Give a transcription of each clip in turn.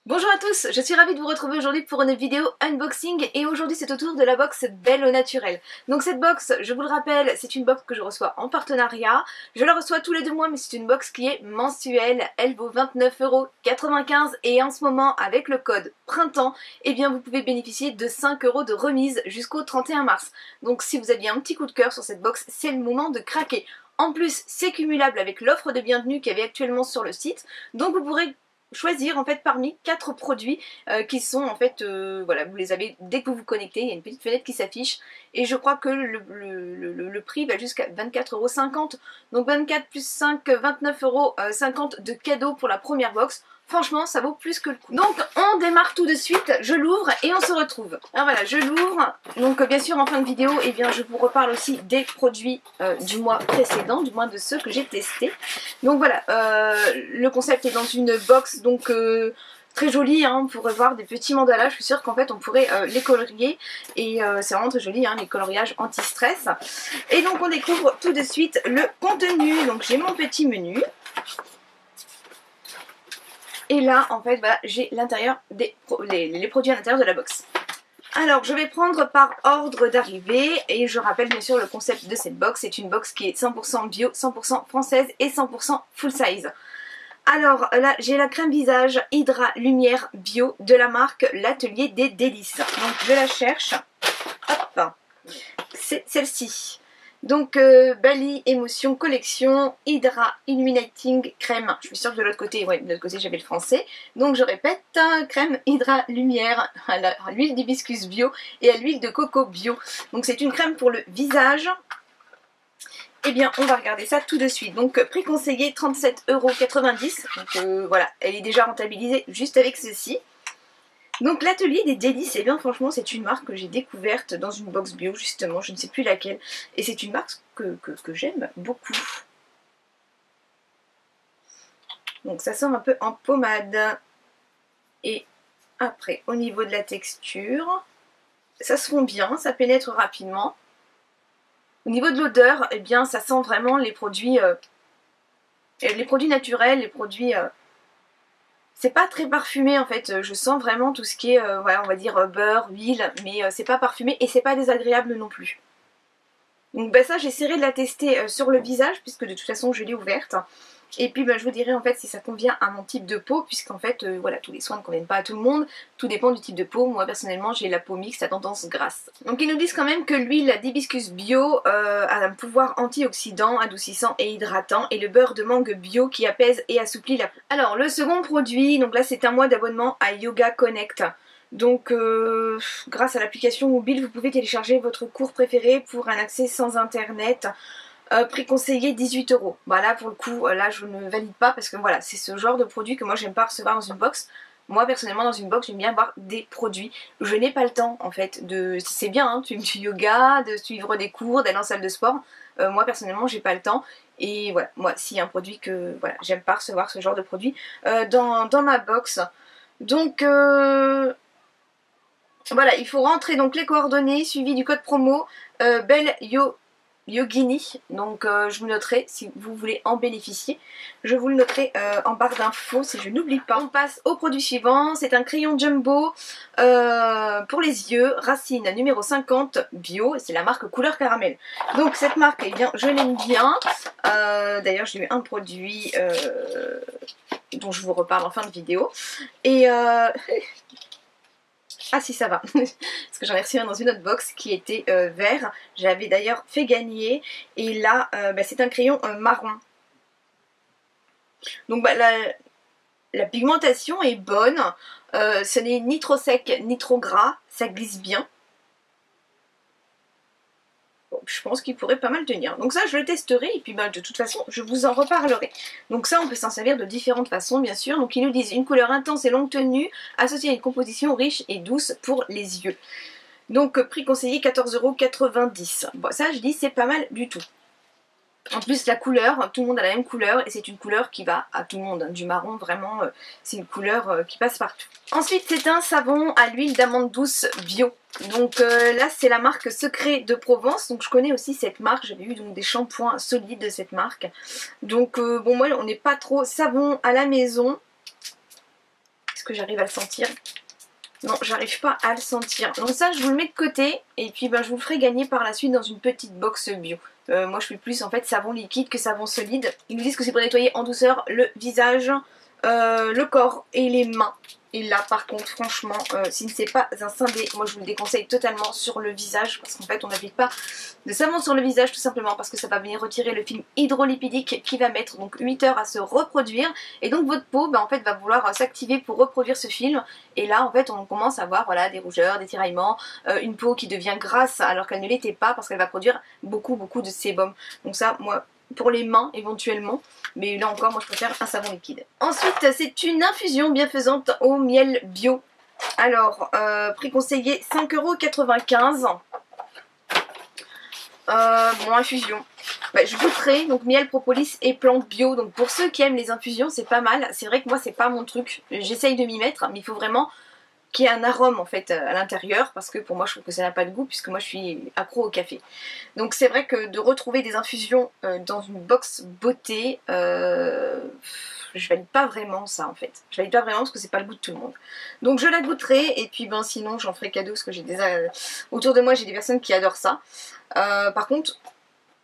Bonjour à tous, je suis ravie de vous retrouver aujourd'hui pour une vidéo unboxing et aujourd'hui c'est au tour de la box Belle au naturel. Donc cette box, je vous le rappelle, c'est une box que je reçois en partenariat. Je la reçois tous les 2 mois mais c'est une box qui est mensuelle. Elle vaut 29,95 € et en ce moment avec le code printemps, eh bien vous pouvez bénéficier de 5 € de remise jusqu'au 31 mars. Donc si vous aviez un petit coup de cœur sur cette box, c'est le moment de craquer. En plus, c'est cumulable avec l'offre de bienvenue qu'il y avait actuellement sur le site. Donc vous pourrez choisir en fait parmi 4 produits qui sont en fait, voilà, vous les avez dès que vous vous connectez, il y a une petite fenêtre qui s'affiche et je crois que le prix va jusqu'à 24,50 €. Donc 24 plus 5, 29,50 € de cadeaux pour la première box. Franchement, ça vaut plus que le coup. Donc, on démarre tout de suite. Je l'ouvre et on se retrouve. Alors voilà, je l'ouvre. Donc, bien sûr, en fin de vidéo, eh bien, je vous reparle aussi des produits du mois précédent, du moins de ceux que j'ai testés. Donc voilà, le concept est dans une box, donc très jolie, hein, on pourrait voir des petits mandalas. Je suis sûre qu'en fait, on pourrait les colorier. Et c'est vraiment très joli, hein, les coloriages anti-stress. Et donc, on découvre tout de suite le contenu. Donc, j'ai mon petit menu. Et là, en fait, voilà, j'ai l'intérieur les produits à l'intérieur de la box. Alors, je vais prendre par ordre d'arrivée et je rappelle bien sûr le concept de cette box. C'est une box qui est 100% bio, 100% française et 100% full size. Alors là, j'ai la crème visage Hydra Lumière Bio de la marque L'Atelier des Délices. Donc, je la cherche. Hop, c'est celle-ci. Donc Bali Emotion Collection Hydra Illuminating Crème. Je suis sûre que de l'autre côté, ouais, de l'autre côté j'avais le français. Donc je répète, crème Hydra Lumière à l'huile d'hibiscus bio et à l'huile de coco bio. Donc c'est une crème pour le visage. Eh bien on va regarder ça tout de suite. Donc prix conseillé 37,90 €. Donc voilà, elle est déjà rentabilisée juste avec ceci. Donc l'Atelier des Délices, eh bien franchement c'est une marque que j'ai découverte dans une box bio justement, je ne sais plus laquelle. Et c'est une marque que j'aime beaucoup. Donc ça sent un peu en pommade. Et après, au niveau de la texture, ça se fond bien, ça pénètre rapidement. Au niveau de l'odeur, eh bien ça sent vraiment les produits naturels, les produits... C'est pas très parfumé en fait, je sens vraiment tout ce qui est, voilà, on va dire beurre, huile, mais c'est pas parfumé et c'est pas désagréable non plus. Donc bah, ça j'essaierai de la tester sur le visage puisque de toute façon je l'ai ouverte. Et puis bah, je vous dirai en fait si ça convient à mon type de peau, puisqu'en fait voilà, tous les soins ne conviennent pas à tout le monde, tout dépend du type de peau. Moi personnellement j'ai la peau mixte à tendance grasse. Donc ils nous disent quand même que l'huile d'hibiscus bio a un pouvoir antioxydant, adoucissant et hydratant, et le beurre de mangue bio qui apaise et assouplit la peau. Alors le second produit, donc là c'est un mois d'abonnement à Yoga Connect. Donc grâce à l'application mobile vous pouvez télécharger votre cours préféré pour un accès sans internet. Prix conseillé 18 €. Bah là pour le coup, là je ne valide pas parce que voilà, c'est ce genre de produit que moi j'aime pas recevoir dans une box. Moi personnellement dans une box j'aime bien avoir des produits. Je n'ai pas le temps en fait de... C'est bien hein, du yoga, de suivre des cours, d'aller en salle de sport. Moi personnellement j'ai pas le temps. Et voilà, moi s'il y a un produit que voilà, j'aime pas recevoir ce genre de produit dans ma box. Donc voilà, il faut rentrer donc les coordonnées suivies du code promo Belle Yogini, donc je vous noterai si vous voulez en bénéficier. Je vous le noterai en barre d'infos si je n'oublie pas. On passe au produit suivant, c'est un crayon jumbo pour les yeux, Racine numéro 50 bio, et c'est la marque couleur caramel. Donc cette marque, eh bien, je l'aime bien. D'ailleurs j'ai eu un produit dont je vous reparle en fin de vidéo. Et ah si ça va, parce que j'en ai reçu un dans une autre box qui était vert. J'avais d'ailleurs fait gagner. Et là, bah, c'est un crayon marron. Donc bah, la pigmentation est bonne. Ce n'est ni trop sec ni trop gras. Ça glisse bien. Bon, je pense qu'il pourrait pas mal tenir. Donc ça, je le testerai. Et puis bah, de toute façon, je vous en reparlerai. Donc ça, on peut s'en servir de différentes façons, bien sûr. Donc ils nous disent une couleur intense et longue tenue, associée à une composition riche et douce pour les yeux. Donc prix conseillé 14,90 €. Bon, ça, je dis, c'est pas mal du tout. En plus la couleur, tout le monde a la même couleur et c'est une couleur qui va à tout le monde, hein. Du marron vraiment, c'est une couleur qui passe partout. Ensuite c'est un savon à l'huile d'amande douce bio. Donc là c'est la marque Secret de Provence, donc je connais aussi cette marque, j'avais eu donc des shampoings solides de cette marque. Donc bon moi on n'est pas trop savon à la maison. Est-ce que j'arrive à le sentir? Non, j'arrive pas à le sentir. Donc ça, je vous le mets de côté et puis ben, je vous le ferai gagner par la suite dans une petite box bio. Moi, je fais plus en fait savon liquide que savon solide. Ils nous disent que c'est pour nettoyer en douceur le visage, le corps et les mains. Et là par contre franchement si ce n'est pas un scindé, moi je vous le déconseille totalement sur le visage parce qu'en fait on n'applique pas de savon sur le visage tout simplement parce que ça va venir retirer le film hydrolipidique qui va mettre donc 8 heures à se reproduire et donc votre peau en fait va vouloir s'activer pour reproduire ce film et là en fait on commence à voir voilà, des rougeurs, des tiraillements, une peau qui devient grasse alors qu'elle ne l'était pas parce qu'elle va produire beaucoup de sébum. Donc ça moi pour les mains éventuellement, mais là encore moi je préfère un savon liquide. Ensuite c'est une infusion bienfaisante au miel bio. Alors prix conseillé 5,95 €. Bon, infusion, je goûterai donc miel, propolis et plantes bio. Donc pour ceux qui aiment les infusions c'est pas mal. C'est vrai que moi c'est pas mon truc, j'essaye de m'y mettre mais il faut vraiment qui est un arôme en fait à l'intérieur parce que pour moi je trouve que ça n'a pas de goût puisque moi je suis accro au café. Donc c'est vrai que de retrouver des infusions dans une box beauté, je valide pas vraiment ça en fait. Je valide pas vraiment parce que c'est pas le goût de tout le monde. Donc je la goûterai et puis ben sinon j'en ferai cadeau parce que j'ai des autour de moi j'ai des personnes qui adorent ça. Par contre,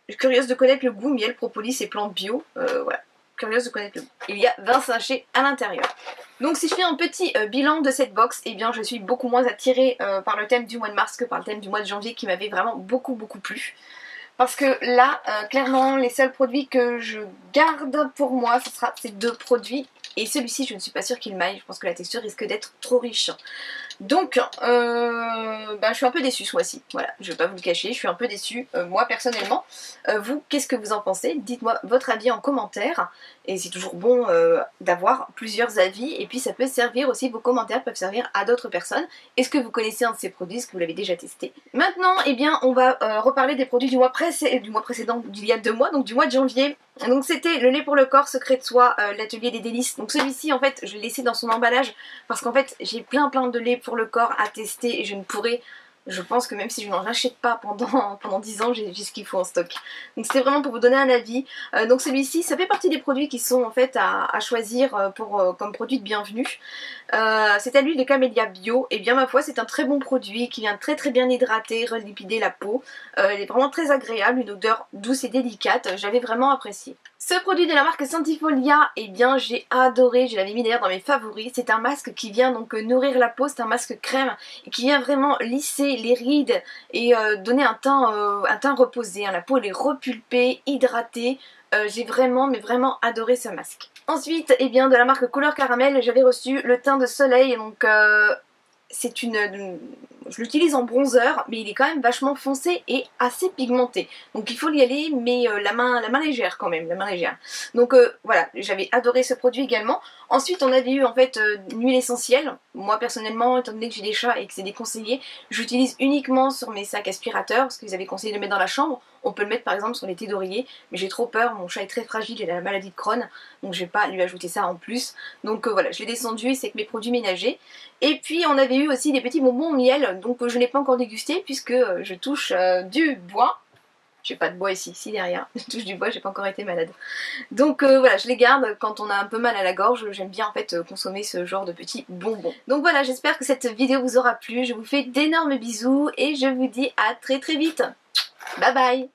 je suis curieuse de connaître le goût miel, propolis et plantes bio. Voilà. Curieuse de connaître le goût. Il y a 20 sachets à l'intérieur. Donc si je fais un petit bilan de cette box, eh bien je suis beaucoup moins attirée par le thème du mois de mars que par le thème du mois de janvier qui m'avait vraiment beaucoup plu. Parce que là, clairement, les seuls produits que je garde pour moi, ce sera ces deux produits. Et celui-ci, je ne suis pas sûre qu'il m'aille. Je pense que la texture risque d'être trop riche. Donc, je suis un peu déçue ce mois-ci. Voilà, je ne vais pas vous le cacher, je suis un peu déçue, moi personnellement. Vous, qu'est-ce que vous en pensez? Dites-moi votre avis en commentaire. Et c'est toujours bon d'avoir plusieurs avis. Et puis ça peut servir aussi, vos commentaires peuvent servir à d'autres personnes. Est-ce que vous connaissez un de ces produits? Est-ce que vous l'avez déjà testé? Maintenant, eh bien, on va reparler des produits du mois précédent, d'il y a 2 mois, donc du mois de janvier. Donc c'était le lait pour le corps Secret de Soie, l'atelier des délices. Donc celui-ci en fait je l'ai laissé dans son emballage parce qu'en fait j'ai plein de lait pour le corps à tester et je ne pourrais, je pense que même si je n'en rachète pas pendant 10 ans, j'ai ce qu'il faut en stock. Donc c'était vraiment pour vous donner un avis. Donc celui-ci, ça fait partie des produits qui sont en fait à choisir comme produit de bienvenue. C'est à l'huile de camélia bio. Et bien ma foi c'est un très bon produit qui vient très bien hydrater, relipider la peau. Il est vraiment très agréable, une odeur douce et délicate. J'avais vraiment apprécié. Ce produit de la marque Sentifolia, eh bien j'ai adoré, je l'avais mis d'ailleurs dans mes favoris. C'est un masque qui vient donc nourrir la peau, c'est un masque crème et qui vient vraiment lisser les rides et donner un teint reposé. La peau elle est repulpée, hydratée. J'ai vraiment adoré ce masque. Ensuite, eh bien de la marque Couleur Caramel, j'avais reçu le teint de soleil, donc c'est je l'utilise en bronzer, mais il est quand même vachement foncé et assez pigmenté. Donc il faut y aller, mais la main légère quand même, la main légère. Donc voilà, j'avais adoré ce produit également. Ensuite on avait eu en fait une huile essentielle. Moi personnellement, étant donné que j'ai des chats et que c'est déconseillé, j'utilise uniquement sur mes sacs aspirateurs, parce qu'ils avaient conseillé de le mettre dans la chambre. On peut le mettre par exemple sur les thés d'oreiller, mais j'ai trop peur, mon chat est très fragile, il a la maladie de Crohn, donc je vais pas lui ajouter ça en plus. Donc voilà, je l'ai descendu et c'est avec mes produits ménagers. Et puis on avait eu aussi des petits bonbons au miel, donc je n'ai pas encore dégusté puisque je touche du bois. J'ai pas de bois ici, derrière, je touche du bois, j'ai pas encore été malade. Donc voilà, je les garde quand on a un peu mal à la gorge, j'aime bien en fait consommer ce genre de petits bonbons. Donc voilà, j'espère que cette vidéo vous aura plu, je vous fais d'énormes bisous et je vous dis à très vite. Bye bye.